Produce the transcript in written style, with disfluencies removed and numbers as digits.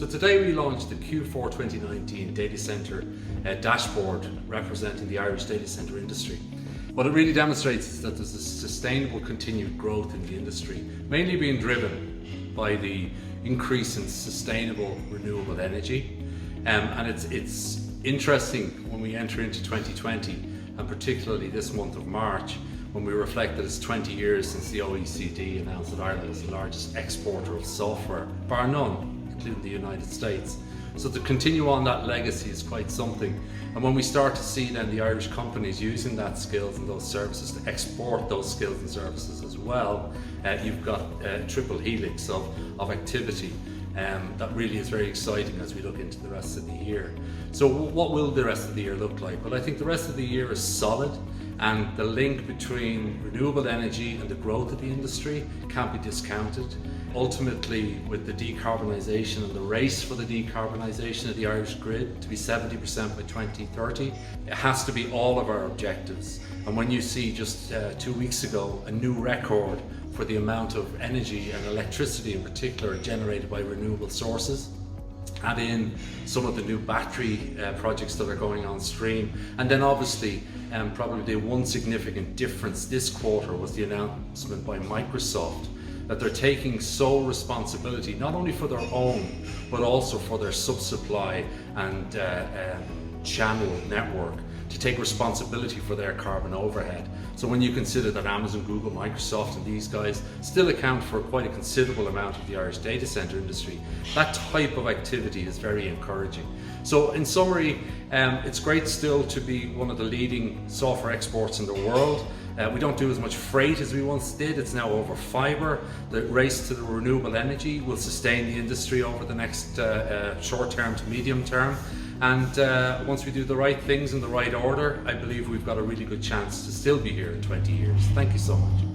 today we launched the Q4 2019 Data Centre dashboard representing the Irish data centre industry. What it really demonstrates is that there's a sustainable continued growth in the industry, mainly being driven by the increase in sustainable renewable energy. And it's interesting when we enter into 2020, and particularly this month of March, when we reflect that it's 20 years since the OECD announced that Ireland is the largest exporter of software, bar none, including the United States. So to continue on that legacy is quite something. And when we start to see then the Irish companies using that skills and those services to export those skills and services as well, you've got a triple helix of activity. That really is very exciting as we look into the rest of the year. So what will the rest of the year look like? Well, I think the rest of the year is solid, and the link between renewable energy and the growth of the industry can't be discounted. Ultimately, with the decarbonisation and the race for the decarbonisation of the Irish grid to be 70% by 2030, it has to be all of our objectives. And when you see just 2 weeks ago a new record for the amount of energy and electricity in particular generated by renewable sources, add in some of the new battery projects that are going on stream, and then obviously probably the one significant difference this quarter was the announcement by Microsoft that they're taking sole responsibility not only for their own but also for their sub-supply and channel network to take responsibility for their carbon overhead. So when you consider that Amazon, Google, Microsoft and these guys still account for quite a considerable amount of the Irish data centre industry, that type of activity is very encouraging. So in summary, it's great still to be one of the leading software exports in the world. We don't do as much freight as we once did. It's now over fibre. The race to the renewable energy will sustain the industry over the next short term to medium term. And once we do the right things in the right order, I believe we've got a really good chance to still be here in 20 years. Thank you so much.